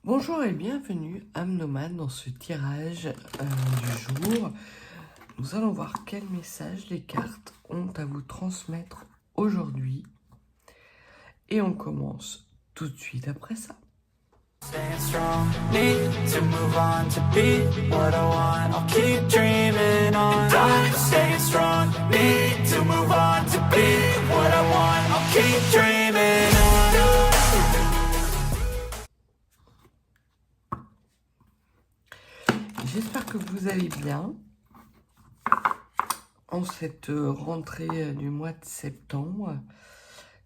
Bonjour et bienvenue âme nomade dans ce tirage du jour. Nous allons voir quel message les cartes ont à vous transmettre aujourd'hui. Et on commence tout de suite après ça. Staying strong, need to move on to be what I want. I'll keep dreaming on. And I'm staying strong, need to move on to be what I want. I'll keep dreaming on. J'espère que vous allez bien en cette rentrée du mois de septembre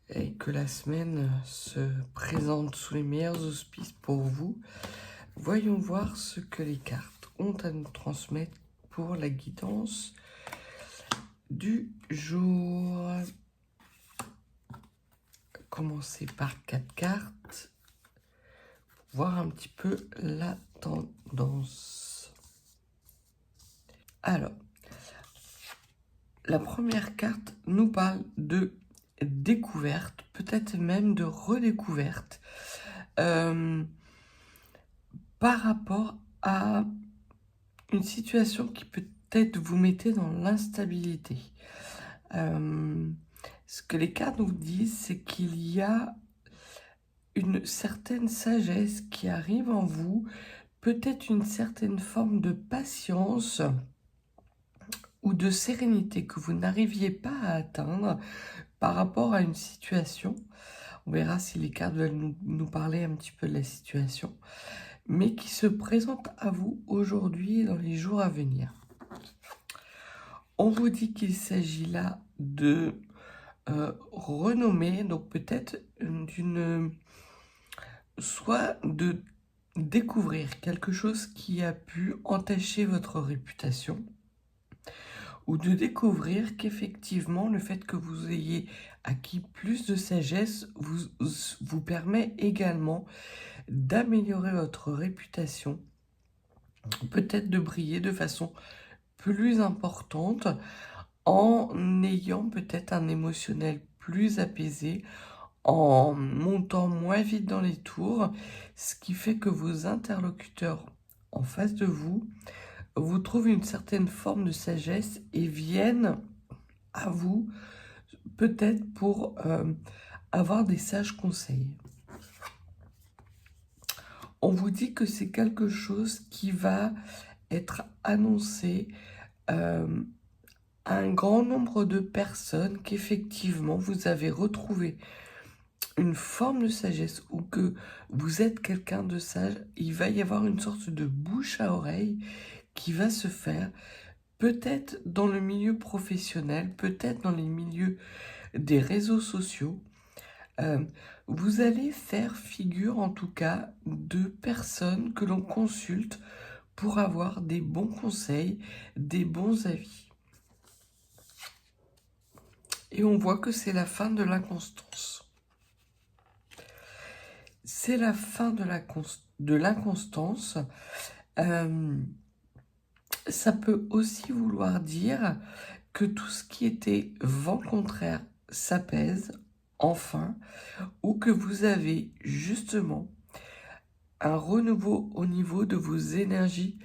et que la semaine se présente sous les meilleurs auspices pour vous. Voyons voir ce que les cartes ont à nous transmettre pour la guidance du jour. Commencer par 4 cartes pour voir un petit peu la tendance. Alors, la première carte nous parle de découverte, peut-être même de redécouverte par rapport à une situation qui peut-être vous mettait dans l'instabilité. Ce que les cartes nous disent, c'est qu'il y a une certaine sagesse qui arrive en vous, peut-être une certaine forme de patience ou de sérénité que vous n'arriviez pas à atteindre par rapport à une situation. On verra si les cartes veulent nous parler un petit peu de la situation, mais qui se présente à vous aujourd'hui et dans les jours à venir. On vous dit qu'il s'agit là de renommer, donc peut-être soit de découvrir quelque chose qui a pu entacher votre réputation, ou de découvrir qu'effectivement le fait que vous ayez acquis plus de sagesse vous permet également d'améliorer votre réputation, peut-être de briller de façon plus importante en ayant peut-être un émotionnel plus apaisé, en montant moins vite dans les tours, ce qui fait que vos interlocuteurs en face de vous trouvent une certaine forme de sagesse et viennent à vous peut-être pour avoir des sages conseils. On vous dit que c'est quelque chose qui va être annoncé à un grand nombre de personnes, qu'effectivement vous avez retrouvé une forme de sagesse ou que vous êtes quelqu'un de sage. Il va y avoir une sorte de bouche à oreille qui va se faire, peut-être dans le milieu professionnel, peut-être dans les milieux des réseaux sociaux. Vous allez faire figure en tout cas de personnes que l'on consulte pour avoir des bons conseils, des bons avis. Et on voit que c'est la fin de l'inconstance. C'est la fin de l'inconstance. Ça peut aussi vouloir dire que tout ce qui était vent contraire s'apaise enfin, ou que vous avez justement un renouveau au niveau de vos énergies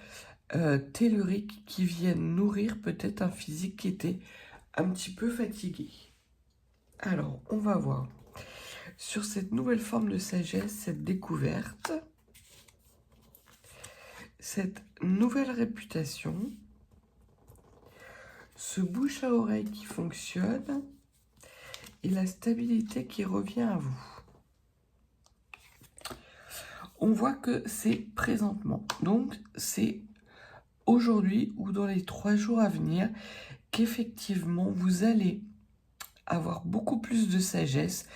telluriques qui viennent nourrir peut-être un physique qui était un petit peu fatigué. Alors, on va voir sur cette nouvelle forme de sagesse, cette découverte, cette nouvelle réputation, ce bouche à oreille qui fonctionne et la stabilité qui revient à vous. On voit que c'est présentement, donc c'est aujourd'hui ou dans les 3 jours à venir qu'effectivement vous allez avoir beaucoup plus de sagesse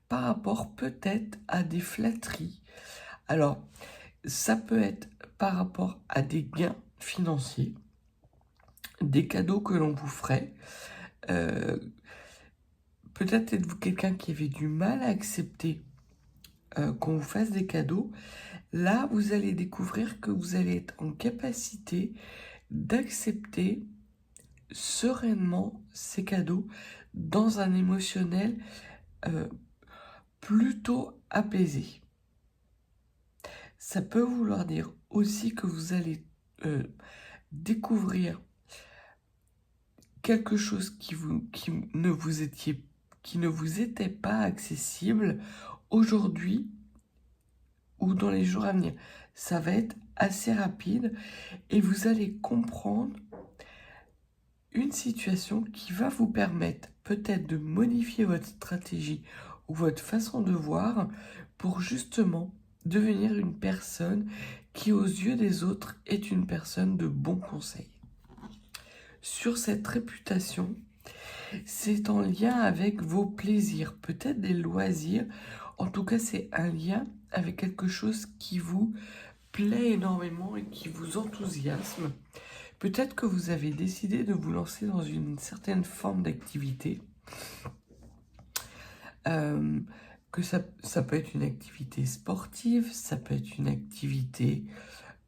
par rapport peut-être à des flatteries. Alors, ça peut être par rapport à des gains financiers, des cadeaux que l'on vous ferait. Peut-être êtes-vous quelqu'un qui avait du mal à accepter qu'on vous fasse des cadeaux. Là, vous allez découvrir que vous allez être en capacité d'accepter sereinement ces cadeaux dans un émotionnel plutôt apaisé. Ça peut vouloir dire aussi que vous allez découvrir quelque chose qui ne vous était pas accessible aujourd'hui ou dans les jours à venir. Ça va être assez rapide et vous allez comprendre une situation qui va vous permettre peut-être de modifier votre stratégie ou votre façon de voir pour justement devenir une personne qui, aux yeux des autres, est une personne de bon conseil. Sur cette réputation, c'est en lien avec vos plaisirs, peut-être des loisirs. En tout cas, c'est un lien avec quelque chose qui vous plaît énormément et qui vous enthousiasme. Peut-être que vous avez décidé de vous lancer dans une certaine forme d'activité, que ça peut être une activité sportive, ça peut être une activité,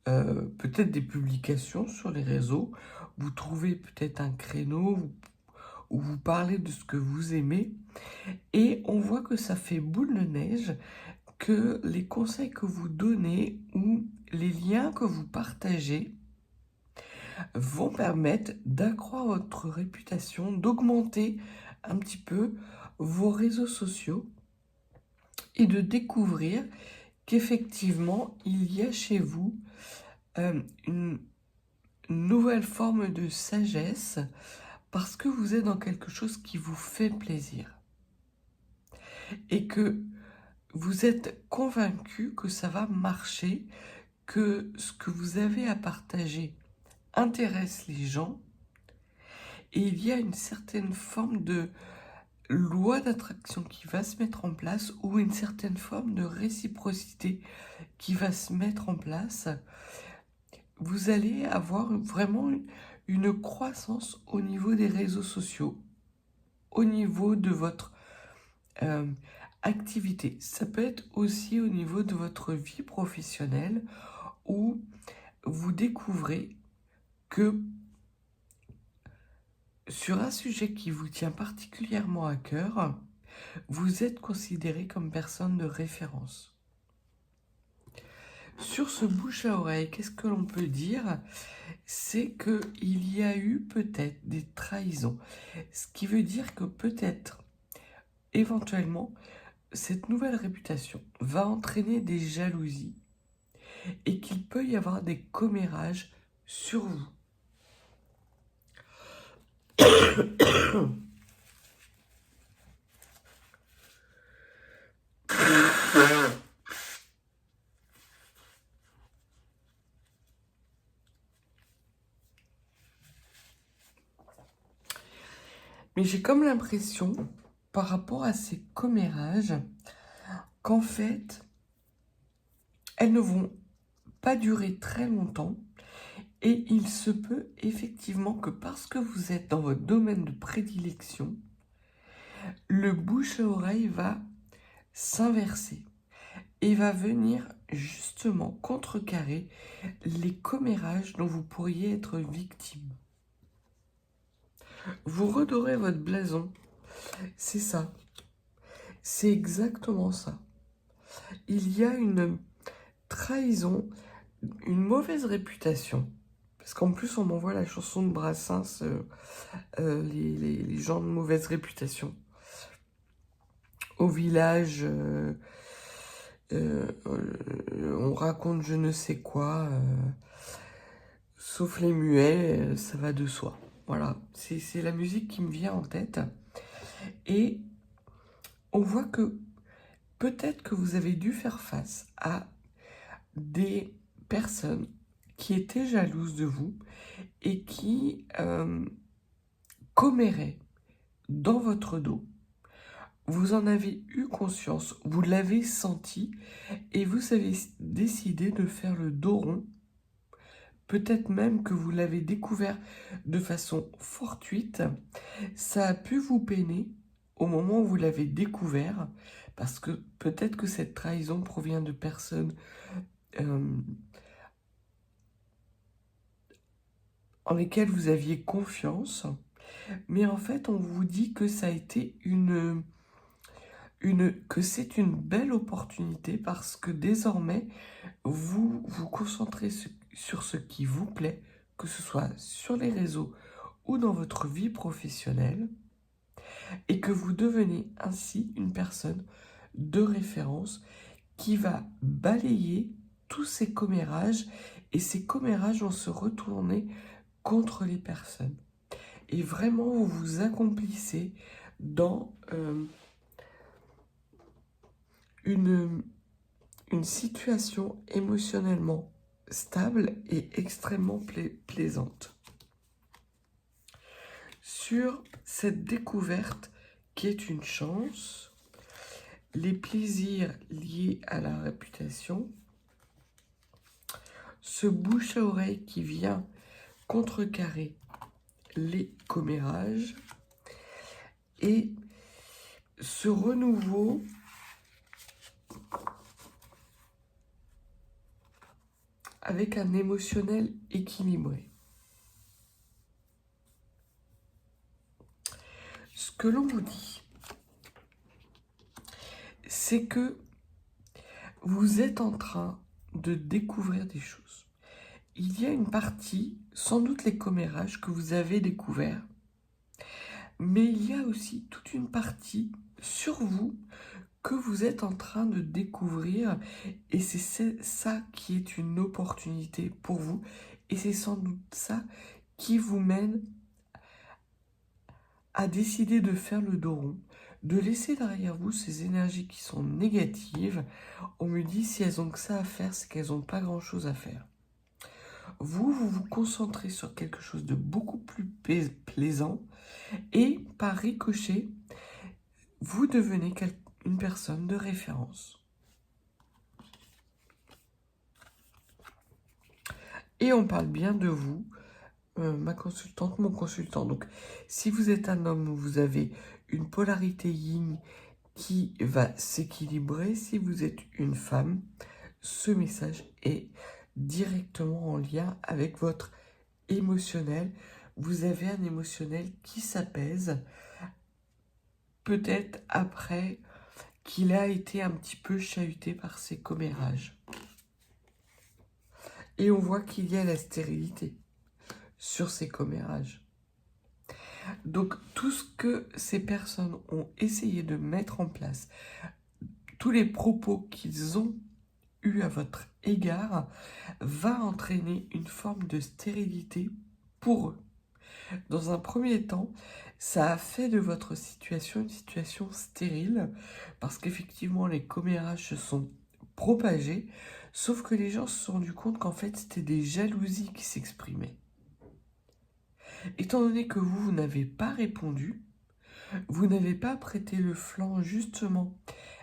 peut-être des publications sur les réseaux. Vous trouvez peut-être un créneau où vous parlez de ce que vous aimez et on voit que ça fait boule de neige, que les conseils que vous donnez ou les liens que vous partagez vont permettre d'accroître votre réputation, d'augmenter un petit peu vos réseaux sociaux et de découvrir qu'effectivement, il y a chez vous une nouvelle forme de sagesse parce que vous êtes dans quelque chose qui vous fait plaisir et que vous êtes convaincu que ça va marcher, que ce que vous avez à partager intéresse les gens et il y a une certaine forme de loi d'attraction qui va se mettre en place ou une certaine forme de réciprocité qui va se mettre en place. Vous allez avoir vraiment une croissance au niveau des réseaux sociaux, au niveau de votre activité. Ça peut être aussi au niveau de votre vie professionnelle où vous découvrez que sur un sujet qui vous tient particulièrement à cœur, vous êtes considéré comme personne de référence. Sur ce bouche à oreille, qu'est-ce que l'on peut dire? C'est qu'il y a eu peut-être des trahisons. Ce qui veut dire que peut-être, éventuellement, cette nouvelle réputation va entraîner des jalousies et qu'il peut y avoir des commérages sur vous. Mais j'ai comme l'impression, par rapport à ces commérages, qu'en fait, elles ne vont pas durer très longtemps et il se peut effectivement que parce que vous êtes dans votre domaine de prédilection, le bouche à oreille va s'inverser et va venir justement contrecarrer les commérages dont vous pourriez être victime. Vous redorez votre blason, c'est ça, c'est exactement ça. Il y a une trahison, une mauvaise réputation, parce qu'en plus on m'envoie la chanson de Brassens, les gens de mauvaise réputation. Au village, on raconte je ne sais quoi, sauf les muets, ça va de soi. Voilà, c'est la musique qui me vient en tête. Et on voit que peut-être que vous avez dû faire face à des personnes qui étaient jalouses de vous et qui comméraient dans votre dos. Vous en avez eu conscience, vous l'avez senti et vous avez décidé de faire le dos rond. Peut-être même que vous l'avez découvert de façon fortuite. Ça a pu vous peiner au moment où vous l'avez découvert parce que peut-être que cette trahison provient de personnes en lesquelles vous aviez confiance. Mais en fait, on vous dit que ça a été que c'est une belle opportunité parce que désormais, vous vous concentrez sur ce qui vous plaît, que ce soit sur les réseaux ou dans votre vie professionnelle, et que vous devenez ainsi une personne de référence qui va balayer tous ces commérages, et ces commérages vont se retourner contre les personnes. Et vraiment, vous vous accomplissez dans une situation émotionnellement stable et extrêmement plaisante. Sur cette découverte qui est une chance, les plaisirs liés à la réputation, ce bouche à oreille qui vient contrecarrer les commérages et ce renouveau avec un émotionnel équilibré. Ce que l'on vous dit, c'est que vous êtes en train de découvrir des choses. Il y a une partie, sans doute les commérages que vous avez découverts, mais il y a aussi toute une partie sur vous que vous êtes en train de découvrir, et c'est ça qui est une opportunité pour vous, et c'est sans doute ça qui vous mène à décider de faire le dos rond, de laisser derrière vous ces énergies qui sont négatives. On me dit, si elles ont que ça à faire, c'est qu'elles n'ont pas grand-chose à faire. Vous vous concentrez sur quelque chose de beaucoup plus plaisant, et par ricochet, vous devenez une personne de référence. Et on parle bien de vous, ma consultante, mon consultant. Donc, si vous êtes un homme, vous avez une polarité yin qui va s'équilibrer. Si vous êtes une femme, ce message est directement en lien avec votre émotionnel. Vous avez un émotionnel qui s'apaise, peut-être après qu'il a été un petit peu chahuté par ces commérages. Et on voit qu'il y a la stérilité sur ces commérages. Donc tout ce que ces personnes ont essayé de mettre en place, tous les propos qu'ils ont eus à votre égard, va entraîner une forme de stérilité pour eux. Dans un premier temps, ça a fait de votre situation une situation stérile, parce qu'effectivement les commérages se sont propagés, sauf que les gens se sont rendus compte qu'en fait c'était des jalousies qui s'exprimaient. Étant donné que vous n'avez pas répondu, vous n'avez pas prêté le flanc justement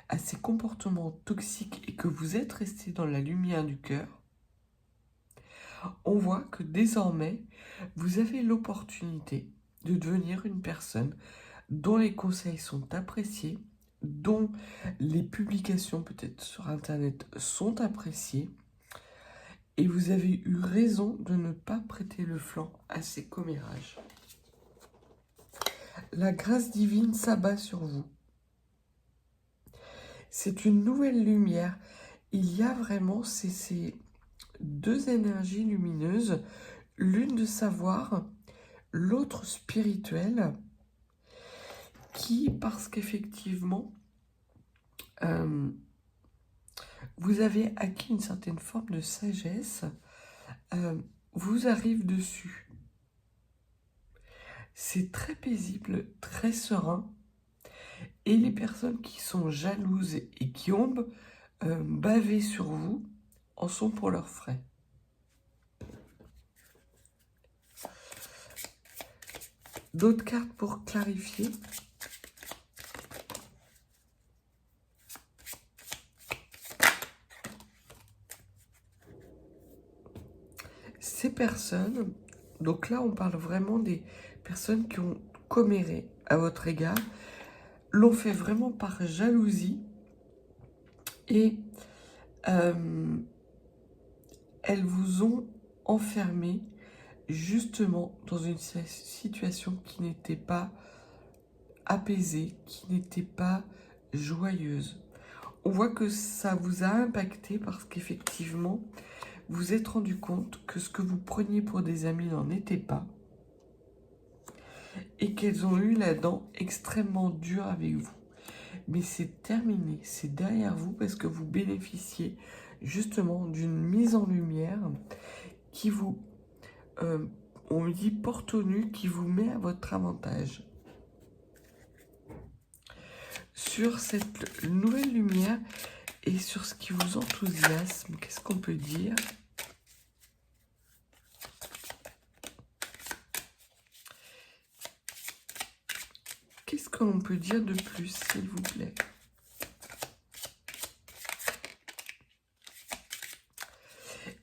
à ces comportements toxiques et que vous êtes resté dans la lumière du cœur, on voit que désormais, vous avez l'opportunité de devenir une personne dont les conseils sont appréciés, dont les publications peut-être sur Internet sont appréciées, et vous avez eu raison de ne pas prêter le flanc à ces commérages. La grâce divine s'abat sur vous. C'est une nouvelle lumière. Il y a vraiment ces deux énergies lumineuses, l'une de savoir, l'autre spirituelle, qui, parce qu'effectivement, vous avez acquis une certaine forme de sagesse, vous arrive dessus. C'est très paisible, très serein, et les personnes qui sont jalouses et qui ont bavé sur vous en sont pour leurs frais. D'autres cartes pour clarifier. Ces personnes, donc là on parle vraiment des personnes qui ont comméré à votre égard, l'ont fait vraiment par jalousie, et elles vous ont enfermé justement dans une situation qui n'était pas apaisée, qui n'était pas joyeuse. On voit que ça vous a impacté parce qu'effectivement, vous vous êtes rendu compte que ce que vous preniez pour des amis n'en était pas et qu'elles ont eu la dent extrêmement dure avec vous. Mais c'est terminé, c'est derrière vous parce que vous bénéficiez justement d'une mise en lumière qui vous, on me dit, porte au nu, qui vous met à votre avantage. Sur cette nouvelle lumière et sur ce qui vous enthousiasme, qu'est-ce qu'on peut dire ? Qu'est-ce que l'on peut dire de plus, s'il vous plaît ?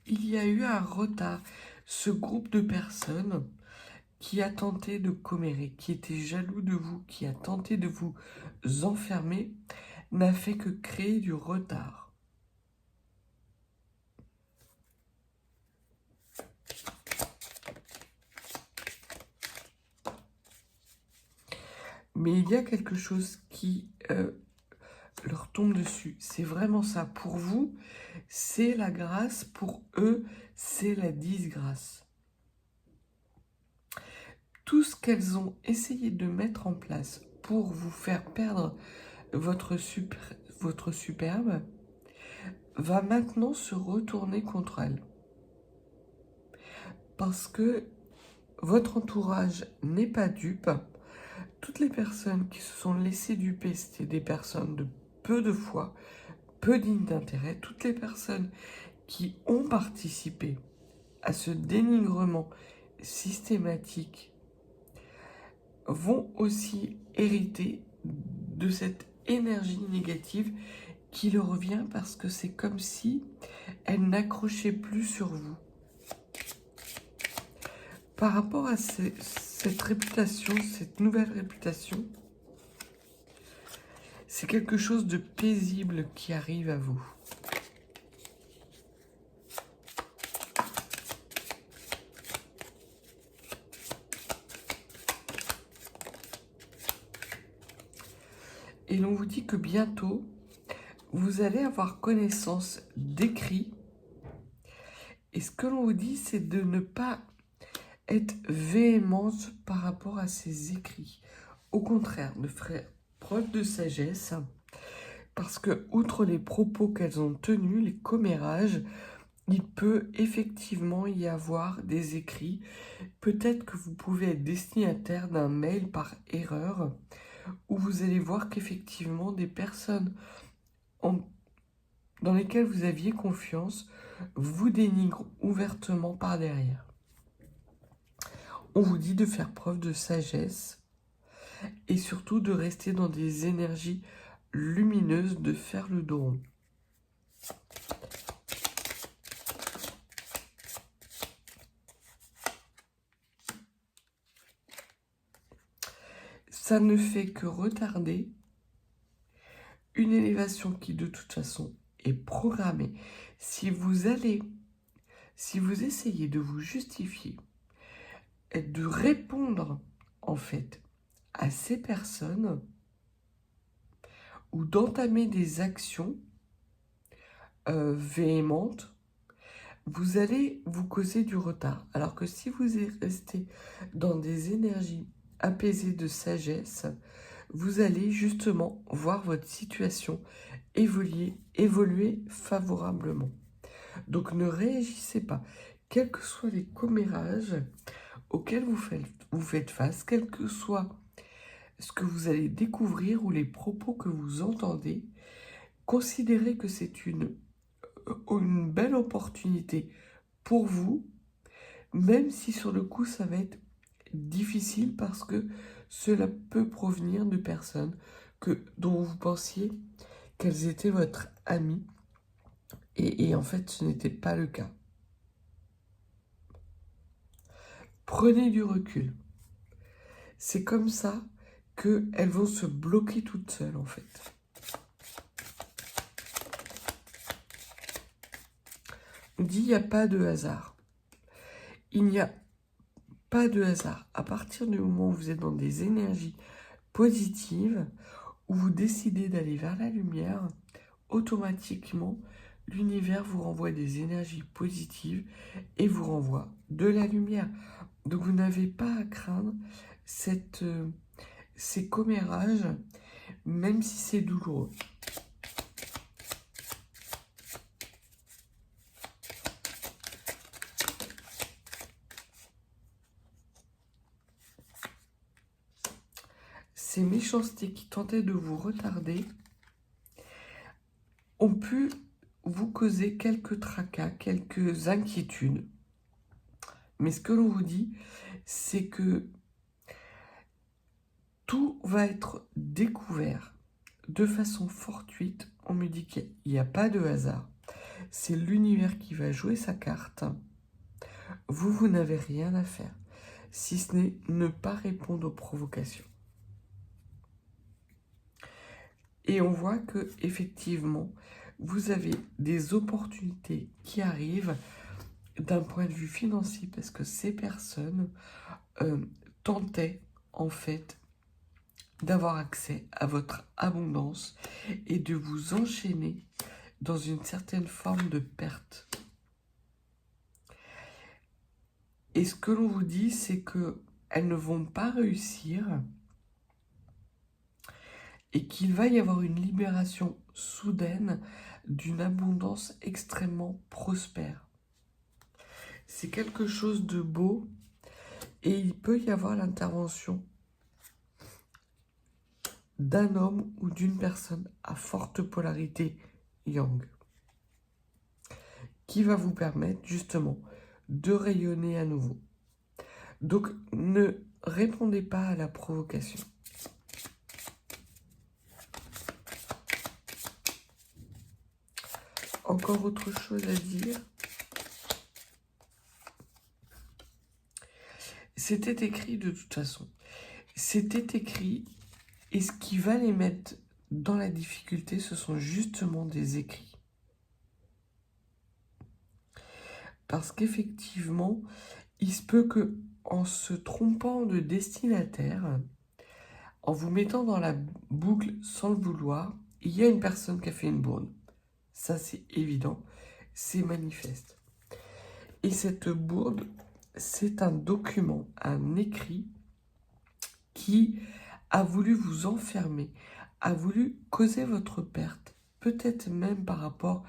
Il y a eu un retard. Ce groupe de personnes qui a tenté de commérer, qui était jaloux de vous, qui a tenté de vous enfermer, n'a fait que créer du retard. Mais il y a quelque chose qui leur tombe dessus. C'est vraiment ça. Pour vous, c'est la grâce. Pour eux, c'est la disgrâce. Tout ce qu'elles ont essayé de mettre en place pour vous faire perdre votre superbe va maintenant se retourner contre elles. Parce que votre entourage n'est pas dupe. Toutes les personnes qui se sont laissées duper, c'était des personnes de peu de foi, peu dignes d'intérêt. Toutes les personnes qui ont participé à ce dénigrement systématique vont aussi hériter de cette énergie négative qui leur revient parce que c'est comme si elles n'accrochaient plus sur vous. Par rapport à cette réputation, cette nouvelle réputation, c'est quelque chose de paisible qui arrive à vous. Et l'on vous dit que bientôt, vous allez avoir connaissance d'écrits. Et ce que l'on vous dit, c'est de ne pas être véhémente par rapport à ces écrits. Au contraire, de faire preuve de sagesse, parce que, outre les propos qu'elles ont tenus, les commérages, il peut effectivement y avoir des écrits. Peut-être que vous pouvez être destinataire d'un mail par erreur, où vous allez voir qu'effectivement des personnes dans lesquelles vous aviez confiance vous dénigrent ouvertement par derrière. On vous dit de faire preuve de sagesse et surtout de rester dans des énergies lumineuses, de faire le dos rond. Ça ne fait que retarder une élévation qui de toute façon est programmée. Si vous essayez de vous justifier, et de répondre en fait à ces personnes ou d'entamer des actions véhémentes, vous allez vous causer du retard. Alors que si vous restez dans des énergies apaisées de sagesse, vous allez justement voir votre situation évoluer favorablement. Donc ne réagissez pas. Quels que soient les commérages auxquels vous faites face, quel que soit ce que vous allez découvrir ou les propos que vous entendez, considérez que c'est une belle opportunité pour vous, même si sur le coup ça va être difficile parce que cela peut provenir de personnes dont vous pensiez qu'elles étaient votre amie et en fait ce n'était pas le cas. Prenez du recul. C'est comme ça qu'elles vont se bloquer toutes seules en fait. On dit il n'y a pas de hasard. Il n'y a pas de hasard. À partir du moment où vous êtes dans des énergies positives, où vous décidez d'aller vers la lumière, automatiquement, l'univers vous renvoie des énergies positives et vous renvoie de la lumière. Donc vous n'avez pas à craindre ces commérages, même si c'est douloureux. Ces méchancetés qui tentaient de vous retarder ont pu vous causer quelques tracas, quelques inquiétudes. Mais ce que l'on vous dit, c'est que tout va être découvert de façon fortuite. On me dit qu'il n'y a pas de hasard. C'est l'univers qui va jouer sa carte. Vous n'avez rien à faire, si ce n'est ne pas répondre aux provocations. Et on voit que effectivement, vous avez des opportunités qui arrivent d'un point de vue financier, parce que ces personnes tentaient en fait d'avoir accès à votre abondance et de vous enchaîner dans une certaine forme de perte. Et ce que l'on vous dit, c'est qu'elles ne vont pas réussir et qu'il va y avoir une libération soudaine d'une abondance extrêmement prospère. C'est quelque chose de beau et il peut y avoir l'intervention d'un homme ou d'une personne à forte polarité yang qui va vous permettre justement de rayonner à nouveau. Donc ne répondez pas à la provocation. Encore autre chose à dire. C'était écrit de toute façon. C'était écrit et ce qui va les mettre dans la difficulté, ce sont justement des écrits. Parce qu'effectivement, il se peut que en se trompant de destinataire, en vous mettant dans la boucle sans le vouloir, il y a une personne qui a fait une bourde. Ça, c'est évident, c'est manifeste. Et cette bourde, c'est un document, un écrit qui a voulu vous enfermer, a voulu causer votre perte, peut-être même par rapport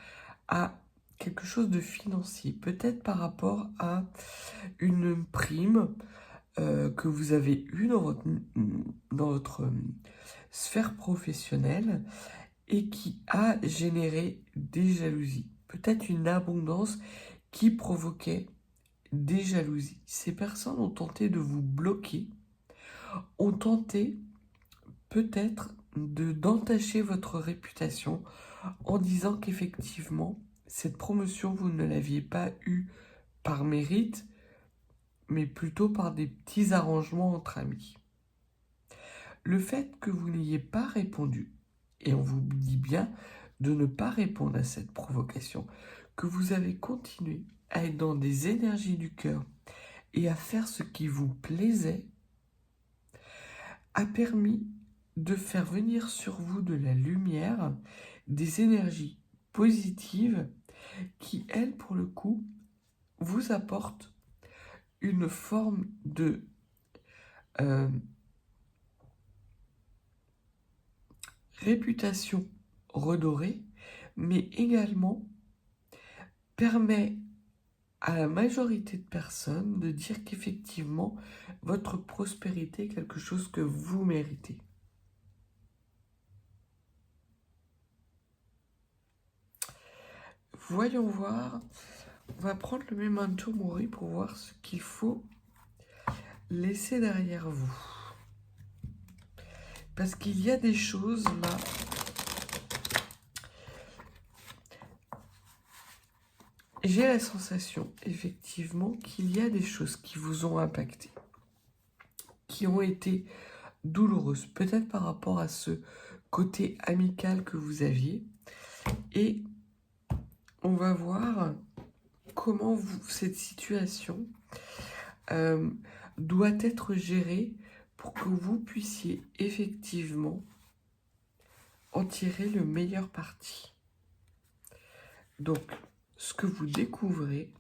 à quelque chose de financier, peut-être par rapport à une prime que vous avez eue dans votre sphère professionnelle et qui a généré des jalousies. Peut-être une abondance qui provoquait des jalousies. Ces personnes ont tenté de vous bloquer, ont tenté peut-être d'entacher votre réputation en disant qu'effectivement, cette promotion, vous ne l'aviez pas eue par mérite, mais plutôt par des petits arrangements entre amis. Le fait que vous n'ayez pas répondu, et on vous dit bien de ne pas répondre à cette provocation, que vous avez continué à être dans des énergies du cœur et à faire ce qui vous plaisait, a permis de faire venir sur vous de la lumière, des énergies positives qui, elles, pour le coup, vous apportent une forme de réputation redorée, mais également permet à la majorité de personnes de dire qu'effectivement, votre prospérité est quelque chose que vous méritez. Voyons voir. On va prendre le memento mori pour voir ce qu'il faut laisser derrière vous. Parce qu'il y a des choses là. J'ai la sensation, effectivement, qu'il y a des choses qui vous ont impacté, qui ont été douloureuses, peut-être par rapport à ce côté amical que vous aviez. Et on va voir comment cette situation doit être gérée pour que vous puissiez effectivement en tirer le meilleur parti. Donc, ce que vous découvrez,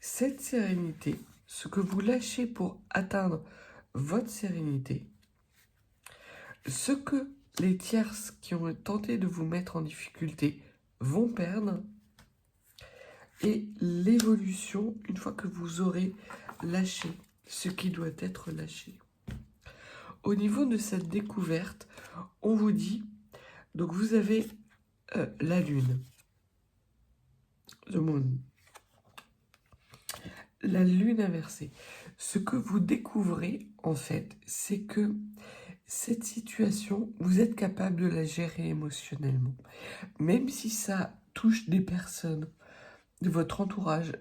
cette sérénité, ce que vous lâchez pour atteindre votre sérénité, ce que les tierces qui ont tenté de vous mettre en difficulté vont perdre, et l'évolution une fois que vous aurez lâché ce qui doit être lâché. Au niveau de cette découverte, on vous dit, donc vous avez la lune, the moon, la lune inversée. Ce que vous découvrez, en fait, c'est que cette situation, vous êtes capable de la gérer émotionnellement. Même si ça touche des personnes de votre entourage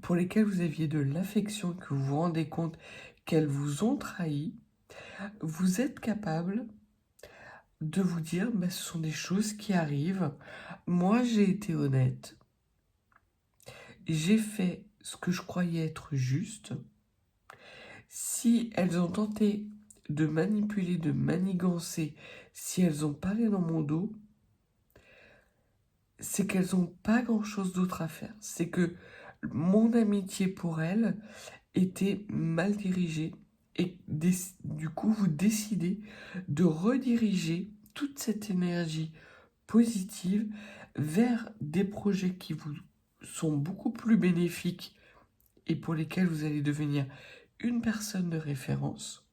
pour lesquelles vous aviez de l'affection, que vous vous rendez compte qu'elles vous ont trahi, vous êtes capable de vous dire, ce sont des choses qui arrivent. Moi, j'ai été honnête. J'ai fait ce que je croyais être juste. Si elles ont tenté de manipuler, de manigancer, si elles ont parlé dans mon dos, c'est qu'elles n'ont pas grand-chose d'autre à faire. C'est que mon amitié pour elles était mal dirigée et du coup, vous décidez de rediriger toute cette énergie positive vers des projets qui vous sont beaucoup plus bénéfiques et pour lesquels vous allez devenir une personne de référence.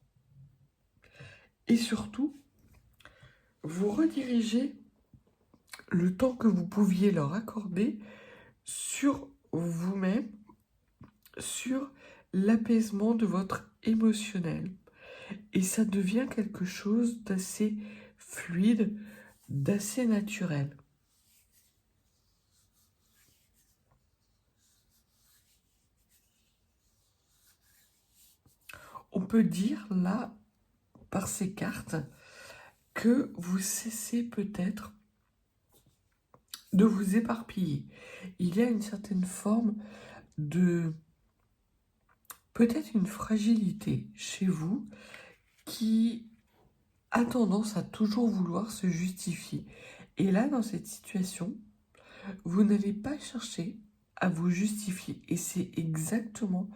Et surtout, vous redirigez le temps que vous pouviez leur accorder sur vous-même, sur l'apaisement de votre émotionnel. Et ça devient quelque chose d'assez fluide, d'assez naturel. On peut dire là, par ces cartes, que vous cessez peut-être de vous éparpiller. Il y a une certaine forme de... peut-être une fragilité chez vous qui a tendance à toujours vouloir se justifier. Et là, dans cette situation, vous n'allez pas chercher à vous justifier. Et c'est exactement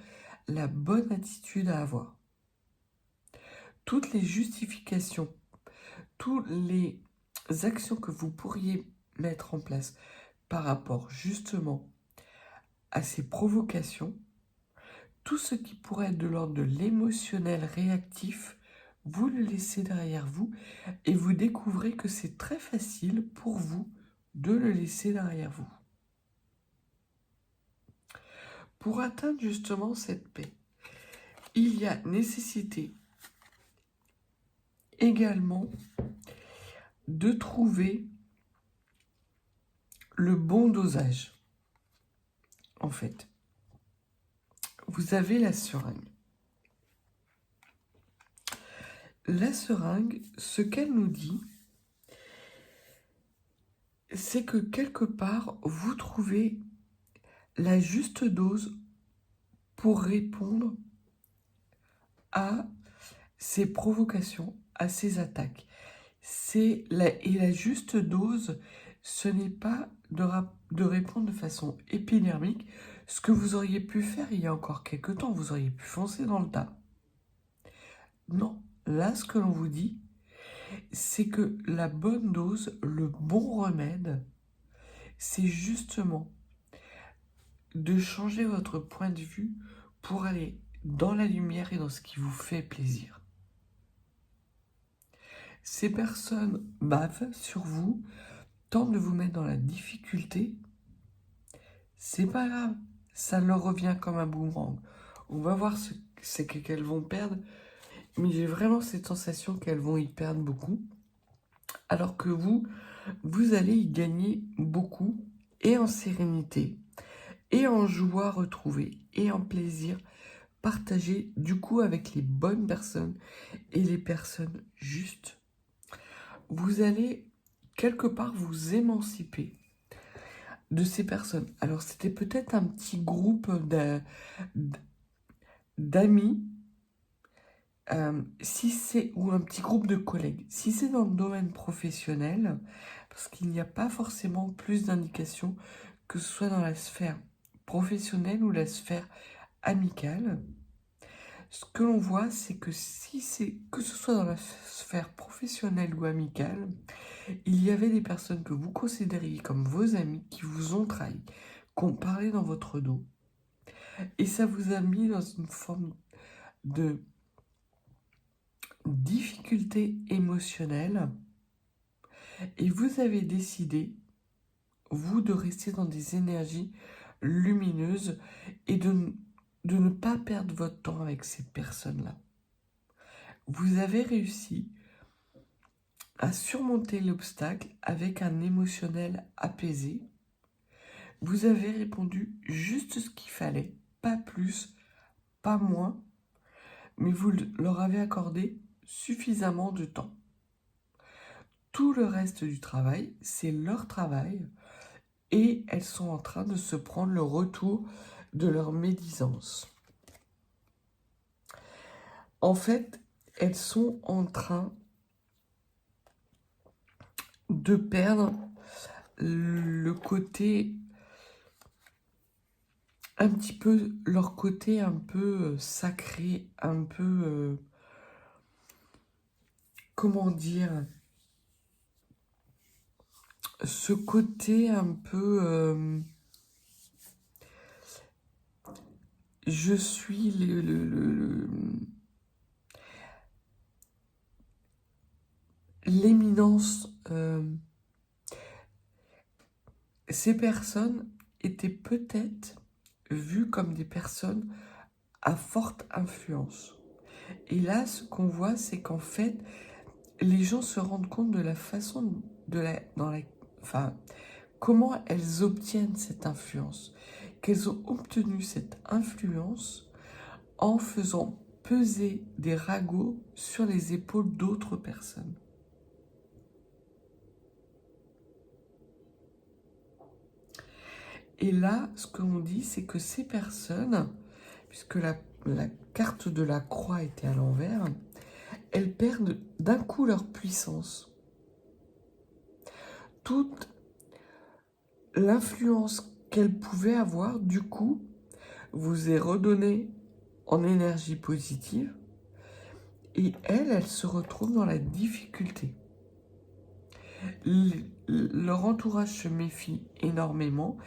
la bonne attitude à avoir. Toutes les justifications, toutes les actions que vous pourriez mettre en place par rapport justement à ces provocations, tout ce qui pourrait être de l'ordre de l'émotionnel réactif, vous le laissez derrière vous et vous découvrez que c'est très facile pour vous de le laisser derrière vous. Pour atteindre justement cette paix, il y a nécessité également de trouver le bon dosage. En fait, vous avez la seringue. La seringue, ce qu'elle nous dit, c'est que quelque part, vous trouvez la juste dose pour répondre à ces provocations, à ces attaques. Et la juste dose, ce n'est pas de répondre de façon épidermique, ce que vous auriez pu faire il y a encore quelques temps, vous auriez pu foncer dans le tas. Non, là ce que l'on vous dit, c'est que la bonne dose, le bon remède, c'est justement de changer votre point de vue pour aller dans la lumière et dans ce qui vous fait plaisir. Ces personnes bavent sur vous, tentent de vous mettre dans la difficulté, c'est pas grave, ça leur revient comme un boomerang. On va voir ce qu'elles vont perdre, mais j'ai vraiment cette sensation qu'elles vont y perdre beaucoup, alors que vous allez y gagner beaucoup, et en sérénité, et en joie retrouvée, et en plaisir partagé, du coup, avec les bonnes personnes, et les personnes justes. Vous allez, quelque part, vous émanciper de ces personnes. Alors, c'était peut-être un petit groupe d'amis Si c'est ou un petit groupe de collègues. Si c'est dans le domaine professionnel, parce qu'il n'y a pas forcément plus d'indications que ce soit dans la sphère professionnelle ou la sphère amicale. Ce que l'on voit, c'est que si c'est que ce soit dans la sphère professionnelle ou amicale, il y avait des personnes que vous considériez comme vos amis qui vous ont trahi, qui ont parlé dans votre dos, et ça vous a mis dans une forme de difficulté émotionnelle, et vous avez décidé, vous, de rester dans des énergies lumineuses et de ne pas perdre votre temps avec ces personnes-là. Vous avez réussi à surmonter l'obstacle avec un émotionnel apaisé. Vous avez répondu juste ce qu'il fallait, pas plus, pas moins, mais vous leur avez accordé suffisamment de temps. Tout le reste du travail, c'est leur travail, et elles sont en train de se prendre le retour de leur médisance. En fait, elles sont en train de perdre le côté, un petit peu, leur côté un peu sacré, un peu, comment dire, ce côté un peu, je suis l'éminence. Ces personnes étaient peut-être vues comme des personnes à forte influence. Et là, ce qu'on voit, c'est qu'en fait, les gens se rendent compte de la façon comment elles obtiennent cette influence. Qu'elles ont obtenu cette influence en faisant peser des ragots sur les épaules d'autres personnes. Et là, ce que l'on dit, c'est que ces personnes, puisque la carte de la croix était à l'envers, elles perdent d'un coup leur puissance. Toute l'influence qu'elles pouvaient avoir, du coup, vous est redonnée en énergie positive, et elles se retrouvent dans la difficulté. Leur entourage se méfie énormément,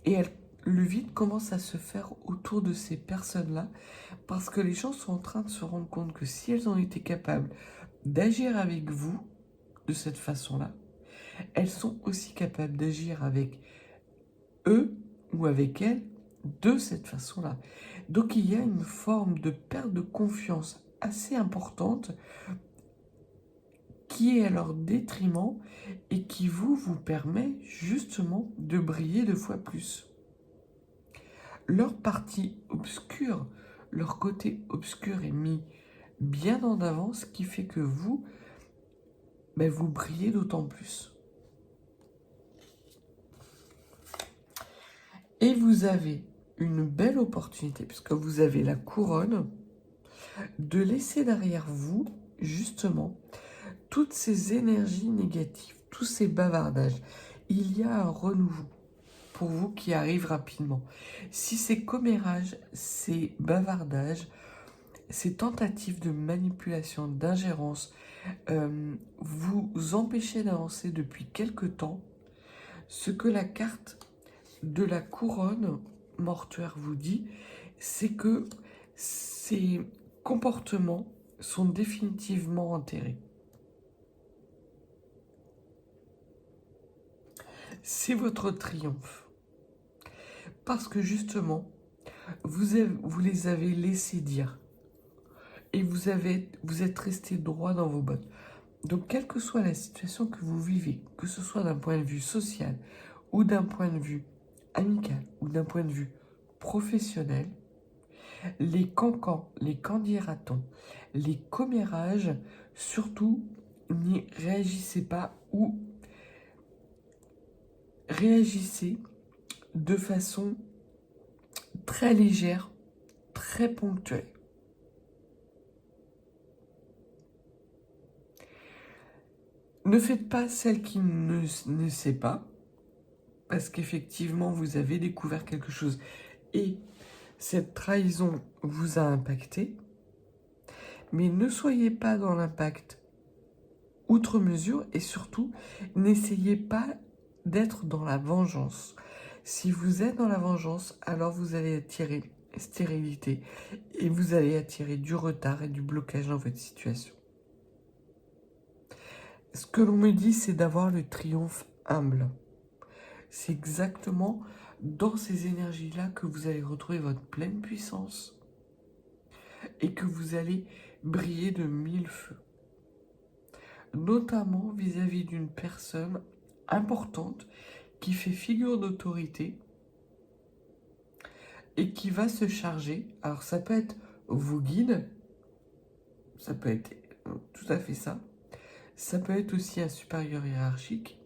et le vide commence à se faire autour de ces personnes-là, parce que les gens sont en train de se rendre compte que si elles ont été capables d'agir avec vous de cette façon-là, elles sont aussi capables d'agir avec eux ou avec elles de cette façon-là. Donc il y a une forme de perte de confiance assez importante qui est à leur détriment et qui vous permet justement de briller 2 fois plus. Leur partie obscure, leur côté obscur est mis bien en avant, ce qui fait que vous brillez d'autant plus. Et vous avez une belle opportunité, puisque vous avez la couronne, de laisser derrière vous, justement, toutes ces énergies négatives, tous ces bavardages. Il y a un renouveau pour vous qui arrive rapidement. Si ces commérages, ces bavardages, ces tentatives de manipulation, d'ingérence, vous empêchaient d'avancer depuis quelque temps, ce que la carte de la couronne mortuaire vous dit, c'est que ces comportements sont définitivement enterrés. C'est votre triomphe. Parce que justement, vous les avez laissés dire. Et vous êtes resté droit dans vos bottes. Donc, quelle que soit la situation que vous vivez, que ce soit d'un point de vue social, ou d'un point de vue amical, ou d'un point de vue professionnel, les cancans, les candidatons, les commérages, surtout, n'y réagissez pas ou réagissez de façon très légère, très ponctuelle. Ne faites pas celle qui ne sait pas, parce qu'effectivement, vous avez découvert quelque chose et cette trahison vous a impacté. Mais ne soyez pas dans l'impact outre mesure et surtout, n'essayez pas d'être dans la vengeance. Si vous êtes dans la vengeance, alors vous allez attirer stérilité et vous allez attirer du retard et du blocage dans votre situation. Ce que l'on me dit, c'est d'avoir le triomphe humble. C'est exactement dans ces énergies-là que vous allez retrouver votre pleine puissance et que vous allez briller de mille feux. Notamment vis-à-vis d'une personne importante qui fait figure d'autorité et qui va se charger. Alors ça peut être vos guides, ça peut être tout à fait ça. Ça peut être aussi un supérieur hiérarchique.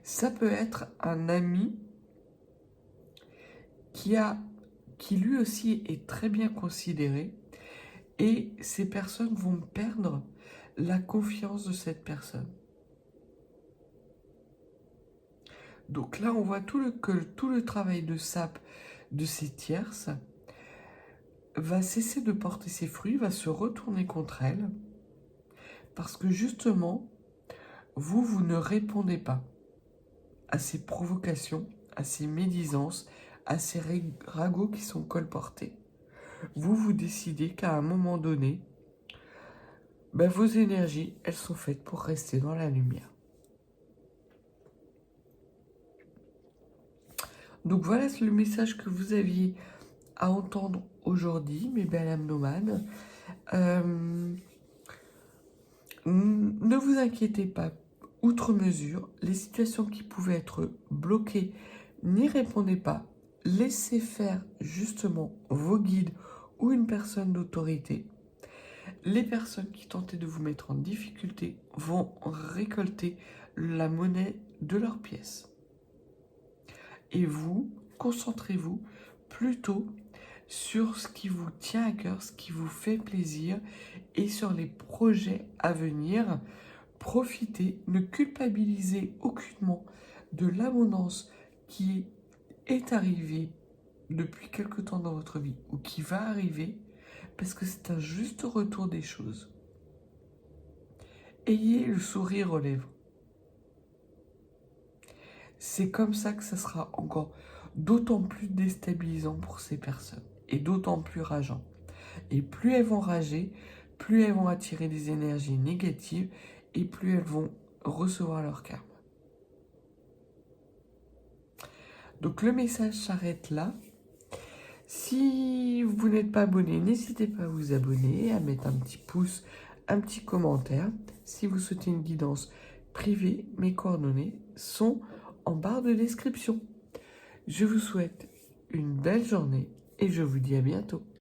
Ça peut être un ami qui lui aussi est très bien considéré. Et ces personnes vont perdre la confiance de cette personne. Donc là, on voit que tout le travail de sape de ces tierces va cesser de porter ses fruits, va se retourner contre elles. Parce que justement, vous ne répondez pas à ces provocations, à ces médisances, à ces ragots qui sont colportés. Vous décidez qu'à un moment donné, vos énergies, elles sont faites pour rester dans la lumière. Donc voilà le message que vous aviez à entendre aujourd'hui, mes belles âmes nomades. Ne vous inquiétez pas, outre mesure, les situations qui pouvaient être bloquées, n'y répondez pas. Laissez faire justement vos guides ou une personne d'autorité. Les personnes qui tentaient de vous mettre en difficulté vont récolter la monnaie de leurs pièces. Et vous, concentrez-vous plutôt sur ce qui vous tient à cœur, ce qui vous fait plaisir et sur les projets à venir. Profitez, ne culpabilisez aucunement de l'abondance qui est arrivée depuis quelque temps dans votre vie ou qui va arriver, parce que c'est un juste retour des choses. Ayez le sourire aux lèvres. C'est comme ça que ça sera encore d'autant plus déstabilisant pour ces personnes et d'autant plus rageant. Et plus elles vont rager, plus elles vont attirer des énergies négatives et plus elles vont recevoir leur karma. Donc le message s'arrête là. Si vous n'êtes pas abonné, n'hésitez pas à vous abonner, à mettre un petit pouce, un petit commentaire. Si vous souhaitez une guidance privée, mes coordonnées sont en barre de description. Je vous souhaite une belle journée et je vous dis à bientôt.